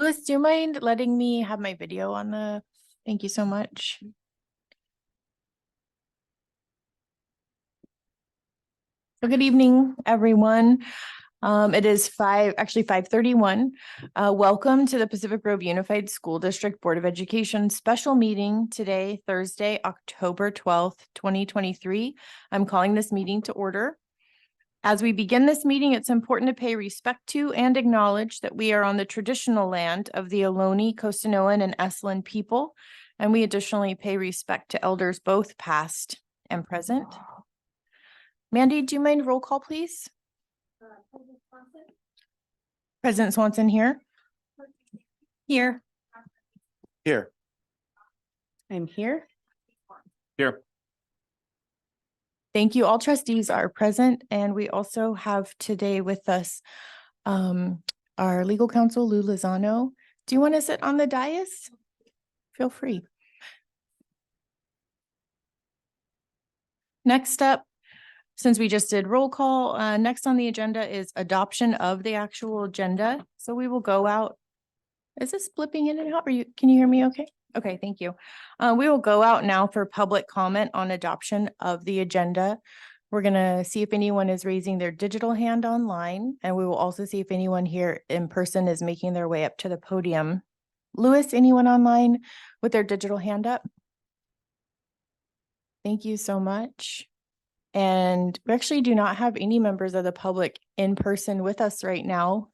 Louis, do you mind letting me have my video on the, thank you so much. So good evening, everyone. It is 5:31. Welcome to the Pacific Grove Unified School District Board of Education special meeting today, Thursday, October 12th, 2023. I'm calling this meeting to order. As we begin this meeting, it's important to pay respect to and acknowledge that we are on the traditional land of the Ohlone, Costanoan, and Esalen people, and we additionally pay respect to elders both past and present. Mandy, do you mind roll call, please? President Swanson here. Here. Here. I'm here. Here. Thank you. All trustees are present, and we also have today with us our legal counsel, Lou Lozano. Do you want to sit on the dais? Feel free. Next up, since we just did roll call, next on the agenda is adoption of the actual agenda. So we will go out. Is this blipping in and out? Can you hear me okay? Okay, thank you. We will go out now for public comment on adoption of the agenda. We're going to see if anyone is raising their digital hand online, and we will also see if anyone here in person is making their way up to the podium. Louis, anyone online with their digital hand up? Thank you so much. And we actually do not have any members of the public in person with us right now.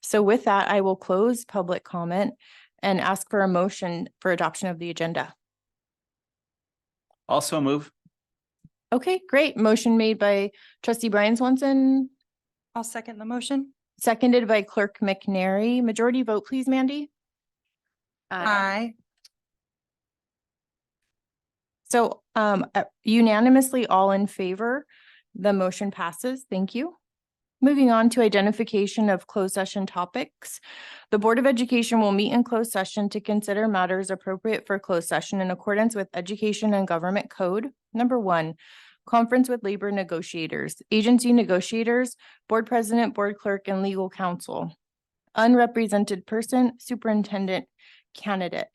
So with that, I will close public comment and ask for a motion for adoption of the agenda. Also move. Okay, great. Motion made by trustee Brian Swanson. I'll second the motion. Seconded by clerk McNary. Majority vote, please, Mandy. Aye. So unanimously all in favor, the motion passes. Thank you. Moving on to identification of closed session topics. The Board of Education will meet in closed session to consider matters appropriate for closed session in accordance with Education and Government Code. Number 1, conference with labor negotiators, agency negotiators, board president, board clerk, and legal counsel. Unrepresented person, superintendent candidate.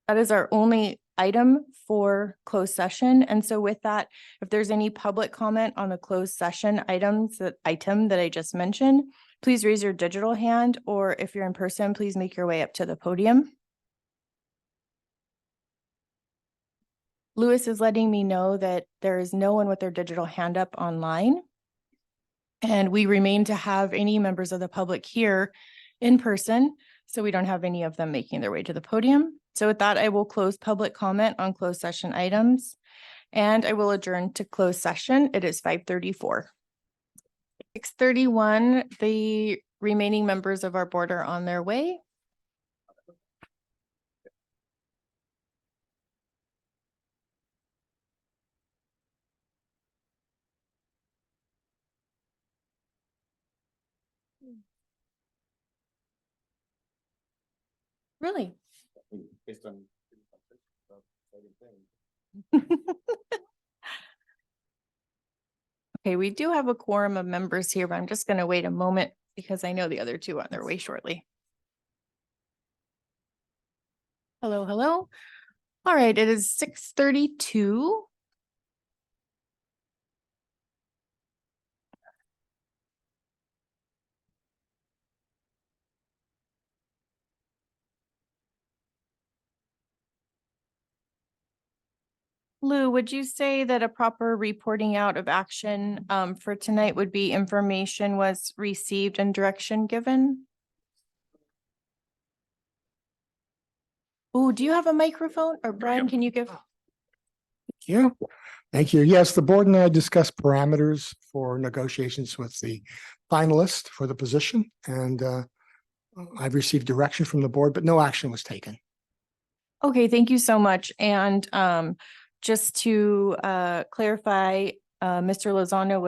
That is our only item for closed session. And so with that, if there's any public comment on the closed session item that I just mentioned, please raise your digital hand, or if you're in person, please make your way up to the podium. Louis is letting me know that there is no one with their digital hand up online. And we remain to have any members of the public here in person, so we don't have any of them making their way to the podium. So with that, I will close public comment on closed session items, and I will adjourn to closed session. It is 5:34. 6:31, the remaining members of our board are on their way. Really? Based on Okay, we do have a quorum of members here, but I'm just going to wait a moment because I know the other two are on their way shortly. Hello, hello. All right, it is 6:32. Lou, would you say that a proper reporting out of action for tonight would be information was received and direction given? Oh, do you have a microphone? Or Brian, can you give? Yeah, thank you. Yes, the board and I discussed parameters for negotiations with the finalist for the position, and I've received direction from the board, but no action was taken. Okay, thank you so much. And just to clarify, Mr. Lozano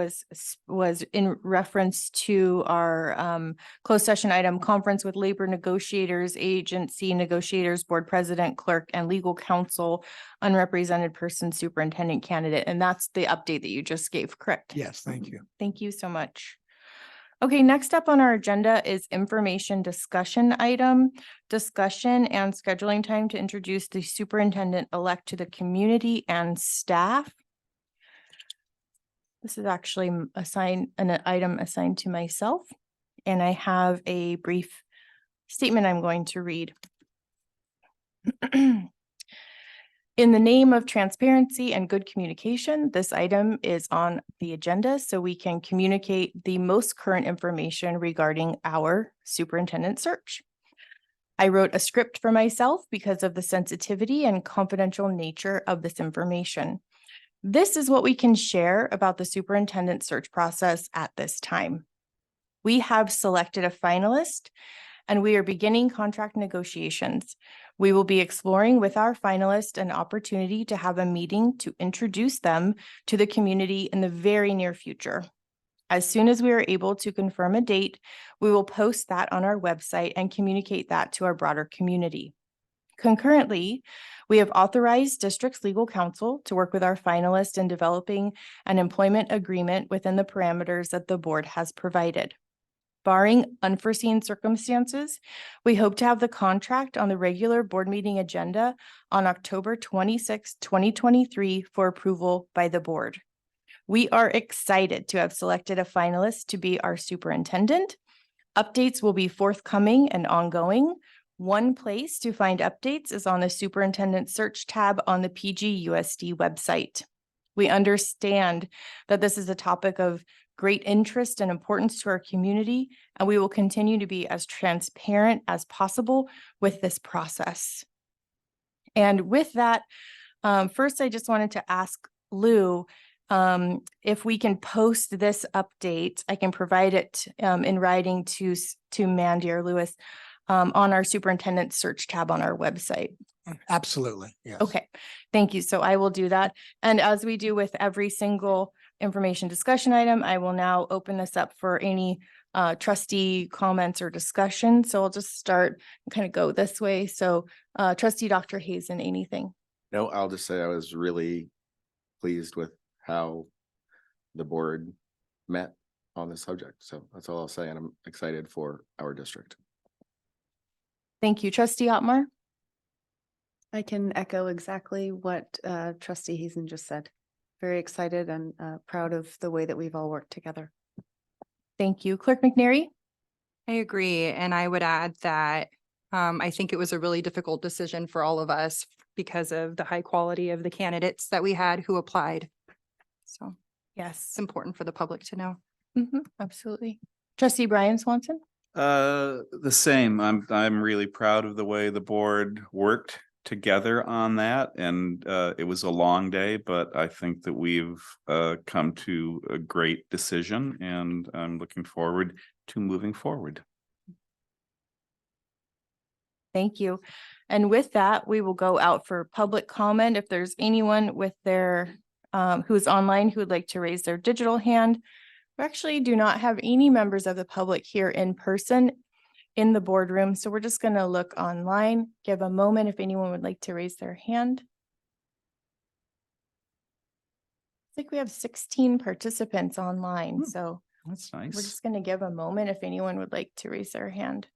was in reference to our closed session item, conference with labor negotiators, agency negotiators, board president, clerk, and legal counsel, unrepresented person, superintendent candidate. And that's the update that you just gave, correct? Yes, thank you. Thank you so much. Okay, next up on our agenda is information discussion item, discussion and scheduling time to introduce the superintendent-elect to the community and staff. This is actually an item assigned to myself, and I have a brief statement I'm going to read. In the name of transparency and good communication, this item is on the agenda so we can communicate the most current information regarding our superintendent search. I wrote a script for myself because of the sensitivity and confidential nature of this information. This is what we can share about the superintendent search process at this time. We have selected a finalist and we are beginning contract negotiations. We will be exploring with our finalist an opportunity to have a meeting to introduce them to the community in the very near future. As soon as we are able to confirm a date, we will post that on our website and communicate that to our broader community. Concurrently, we have authorized district's legal counsel to work with our finalist in developing an employment agreement within the parameters that the board has provided. Barring unforeseen circumstances, we hope to have the contract on the regular board meeting agenda on October 26, 2023 for approval by the board. We are excited to have selected a finalist to be our superintendent. Updates will be forthcoming and ongoing. One place to find updates is on the superintendent search tab on the PGUSD website. We understand that this is a topic of great interest and importance to our community, and we will continue to be as transparent as possible with this process. And with that, first, I just wanted to ask Lou if we can post this update. I can provide it in writing to Mandy or Lewis on our superintendent search tab on our website. Absolutely, yes. Okay, thank you. So I will do that. And as we do with every single information discussion item, I will now open this up for any trustee comments or discussion. So I'll just start and kind of go this way. So trustee Dr. Hazen, anything? No, I'll just say I was really pleased with how the board met on this subject. So that's all I'll say. And I'm excited for our district. Thank you. Trustee Otmar? I can echo exactly what trustee Hazen just said. Very excited and proud of the way that we've all worked together. Thank you. Clerk McNary? I agree. And I would add that I think it was a really difficult decision for all of us because of the high quality of the candidates that we had who applied. So Yes. it's important for the public to know. Absolutely. Trustee Brian Swanson? The same. I'm really proud of the way the board worked together on that, and it was a long day, but I think that we've come to a great decision, and I'm looking forward to moving forward. Thank you. And with that, we will go out for public comment. If there's anyone with their who's online who would like to raise their digital hand. We actually do not have any members of the public here in person in the boardroom. So we're just going to look online, give a moment if anyone would like to raise their hand. I think we have 16 participants online. So That's we're nice. just going to give a moment if anyone would like to raise their hand.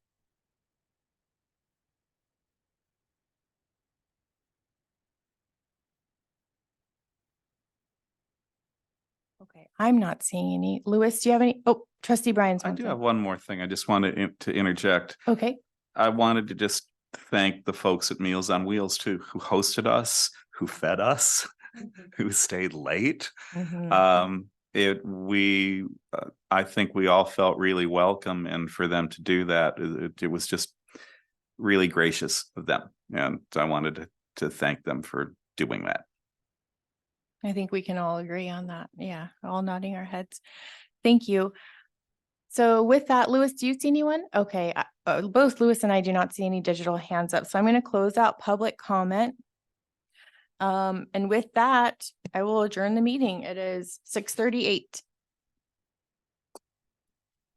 Okay, I'm not seeing any. Lewis, do you have any? Oh, trustee Brian I do Swanson. have one more thing. I just wanted to interject. Okay, I wanted to just thank the folks at Meals on Wheels too, who hosted us, who fed us, who stayed late. Mhm. I think we all felt really welcome, and for them to do that, it was just really gracious of them. And I wanted to thank them for doing that. I think we can all agree on that. Yeah, all nodding our heads. Thank you. So with that, Lewis, do you see anyone? Okay, both Lewis and I do not see any digital hands up. So I'm going to close out public comment. And with that, I will adjourn the meeting. It is 6:38.